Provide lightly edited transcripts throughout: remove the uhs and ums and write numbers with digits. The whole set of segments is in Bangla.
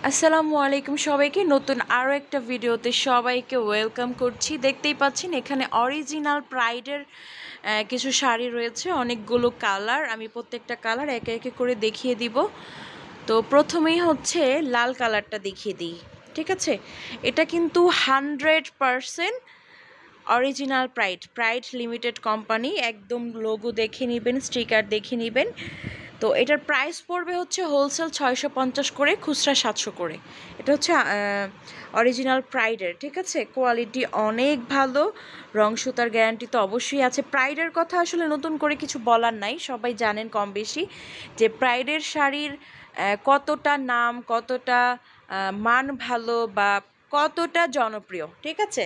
আসসালামু আলাইকুম সবাইকে নতুন আরও একটা ভিডিওতে সবাইকে ওয়েলকাম করছি। দেখতেই পাচ্ছেন এখানে অরিজিনাল প্রাইডের কিছু শাড়ি রয়েছে, অনেকগুলো কালার। আমি প্রত্যেকটা কালার একে একে করে দেখিয়ে দিব। তো প্রথমেই হচ্ছে লাল কালারটা দেখিয়ে দিই, ঠিক আছে? এটা কিন্তু 100% অরিজিনাল প্রাইড লিমিটেড কোম্পানি, একদম লোগো দেখে নেবেন, স্টিকার দেখে নেবেন। তো এটার প্রাইস পড়বে হচ্ছে হোলসেল 650 করে, খুচরা 700 করে। এটা হচ্ছে অরিজিনাল প্রাইডের, ঠিক আছে? কোয়ালিটি অনেক ভালো, রং সুতার গ্যারান্টি তো অবশ্যই আছে। প্রাইডের কথা আসলে নতুন করে কিছু বলার নাই, সবাই জানেন কম বেশি যে প্রাইডের শাড়ির কতটা নাম, কতটা মান ভালো বা কতটা জনপ্রিয়, ঠিক আছে?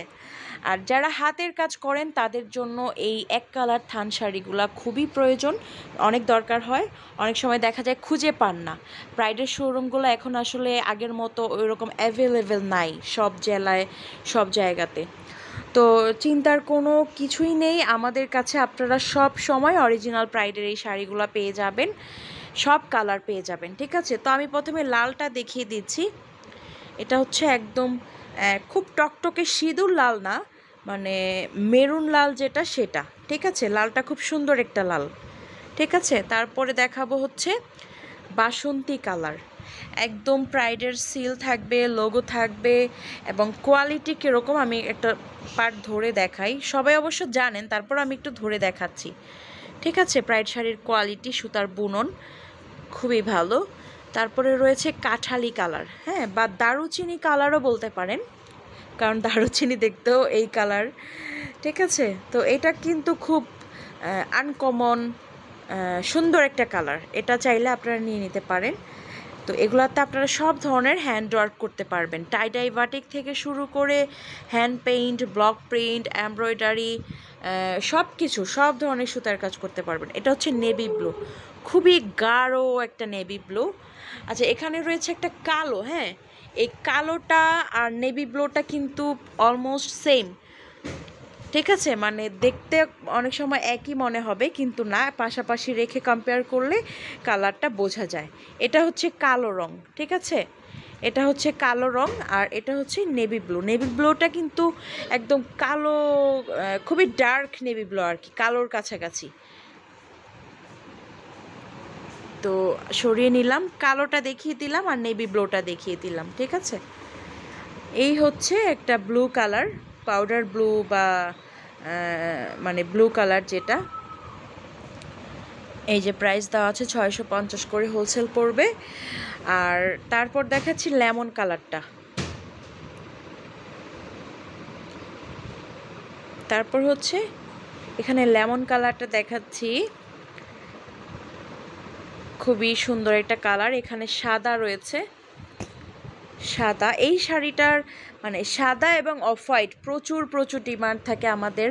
আর যারা হাতের কাজ করেন তাদের জন্য এই এক কালার থান শাড়িগুলা খুবই প্রয়োজন, অনেক দরকার হয়। অনেক সময় দেখা যায় খুঁজে পান না। প্রাইডের শোরুমগুলো এখন আসলে আগের মতো ওইরকম অ্যাভেলেবেল নাই সব জেলায়, সব জায়গাতে। তো চিন্তার কোনো কিছুই নেই, আমাদের কাছে আপনারা সব সময় অরিজিনাল প্রাইডের এই শাড়িগুলো পেয়ে যাবেন, সব কালার পেয়ে যাবেন, ঠিক আছে? তো আমি প্রথমে লালটা দেখিয়ে দিচ্ছি। এটা হচ্ছে একদম খুব টকটকে সিঁদুর লাল না, মানে মেরুন লাল যেটা সেটা, ঠিক আছে? লালটা খুব সুন্দর একটা লাল, ঠিক আছে? তারপরে দেখাবো হচ্ছে বাসন্তী কালার, একদম প্রাইডের সিল থাকবে, লোগো থাকবে, এবং কোয়ালিটি কীরকম আমি একটা পার্ট ধরে দেখাই। সবাই অবশ্য জানেন, তারপর আমি একটু ধরে দেখাচ্ছি, ঠিক আছে? প্রাইড শাড়ির কোয়ালিটি, সুতার বুনন খুবই ভালো। তারপরে রয়েছে কাঠালি কালার, হ্যাঁ, বা দারুচিনি কালারও বলতে পারেন, কারণ দারুচিনি দেখতেও এই কালার, ঠিক আছে? তো এটা কিন্তু খুব আনকমন সুন্দর একটা কালার, এটা চাইলে আপনারা নিয়ে নিতে পারেন। তো এগুলাতে আপনারা সব ধরনের হ্যান্ড ওয়ার্ক করতে পারবেন, টাই বাটিক থেকে শুরু করে hand paint, block print, embroidery, সব কিছু, সব ধরনের সুতার কাজ করতে পারবেন। এটা হচ্ছে নেভি ব্লু, খুবই গাঢ় একটা নেভি ব্লু। আচ্ছা, এখানে রয়েছে একটা কালো, হ্যাঁ, এই কালোটা আর নেভি ব্লুটা কিন্তু অলমোস্ট সেম, ঠিক আছে? মানে দেখতে অনেক সময় একই মনে হবে, কিন্তু না, পাশাপাশি রেখে কম্পেয়ার করলে কালারটা বোঝা যায়। এটা হচ্ছে কালো রং, ঠিক আছে? এটা হচ্ছে কালো রং, আর এটা হচ্ছে নেভি ব্লু। নেভি ব্লুটা কিন্তু একদম কালো, খুবই ডার্ক নেভি ব্লু আর কি, কালোর কাছাকাছি। তো সরিয়ে নিলাম, কালোটা দেখিয়ে দিলাম আর নেভি ব্লুটা দেখিয়ে দিলাম, ঠিক আছে? এই হচ্ছে একটা ব্লু কালার, পাউডার ব্লু বা মানে ব্লু কালার যেটা। এই যে প্রাইস দেওয়া আছে 650 করে, হোলসেল পড়বে। আর তারপর দেখাচ্ছি লেমন কালারটা। তারপর হচ্ছে এখানে লেমন কালারটা দেখাচ্ছি, খুবই সুন্দর একটা কালার। এখানে সাদা রয়েছে, সাদা। এই শাড়িটার মানে সাদা এবং অফ হোয়াইট প্রচুর প্রচুর ডিমান্ড থাকে আমাদের,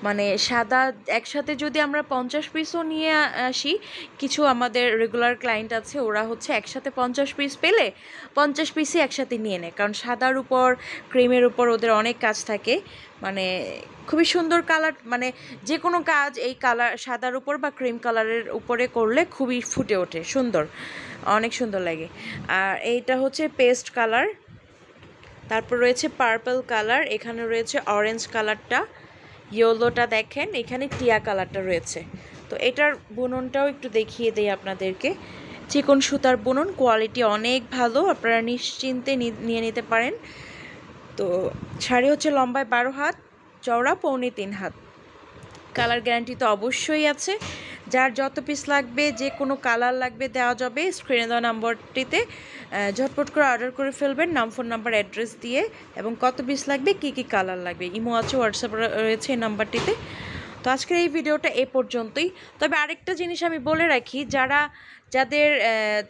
মানে সাদা একসাথে যদি আমরা 50 পিসও নিয়ে আসি, কিছু আমাদের রেগুলার ক্লায়েন্ট আছে, ওরা হচ্ছে একসাথে 50 পিস পেলে 50 পিসই একসাথে নিয়ে নেয়, কারণ সাদার উপর, ক্রিমের উপর ওদের অনেক কাজ থাকে। মানে খুবই সুন্দর কালার, মানে যে কোনো কাজ এই কালার সাদার উপর বা ক্রিম কালারের উপরে করলে খুবই ফুটে ওঠে, সুন্দর, অনেক সুন্দর লাগে। আর এইটা হচ্ছে পেস্ট কালার, তারপর রয়েছে পার্পল কালার, এখানে রয়েছে অরেঞ্জ কালারটা, ইয়েলোটা দেখেন, এখানে টিয়া কালারটা রয়েছে। তো এটার বুননটাও একটু দেখিয়ে দেই আপনাদেরকে। চিকন সুতার বুনন, কোয়ালিটি অনেক ভালো, আপনারা নিশ্চিন্তে নিয়ে নিতে পারেন। তো শাড়ি হচ্ছে লম্বায় 12 হাত, চওড়া 2.25 হাত। কালার গ্যারান্টি তো অবশ্যই আছে, যার যত পিস লাগবে, যে কোনো কালার লাগবে দেওয়া যাবে। স্ক্রিনে দেওয়া নাম্বারটিতে ঝটপট করে অর্ডার করে ফেলবেন, নাম, ফোন নাম্বার, অ্যাড্রেস দিয়ে, এবং কত পিস লাগবে, কী কী কালার লাগবে। ইমো আছে, হোয়াটসঅ্যাপ রয়েছে এই নাম্বারটিতে। তো আজকের এই ভিডিওটা এ পর্যন্তই। তবে আরেকটা জিনিস আমি বলে রাখি, যাদের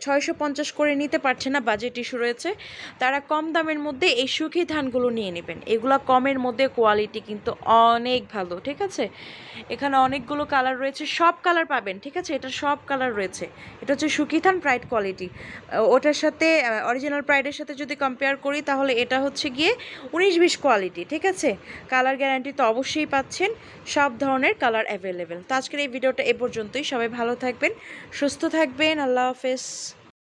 650 করে নিতে পারছে না, বাজেট ইস্যু রয়েছে, তারা কম দামের মধ্যে এই সুখী ধানগুলো নিয়ে নেবেন। এগুলো কমের মধ্যে, কোয়ালিটি কিন্তু অনেক ভালো, ঠিক আছে? এখানে অনেকগুলো কালার রয়েছে, সব কালার পাবেন, ঠিক আছে? এটা সব কালার রয়েছে। এটা হচ্ছে সুখী ধান প্রাইড কোয়ালিটি। ওটার সাথে অরিজিনাল প্রাইডের সাথে যদি কম্পেয়ার করি, তাহলে এটা হচ্ছে গিয়ে 19-20 কোয়ালিটি, ঠিক আছে? কালার গ্যারান্টি তো অবশ্যই পাচ্ছেন, সব ধরনের কালার অ্যাভেলেবেল। তো আজকের এই ভিডিওটা এ পর্যন্তই। সবাই ভালো থাকবেন, সুস্থ থাকবেন, আল্লাহ হাফেজ।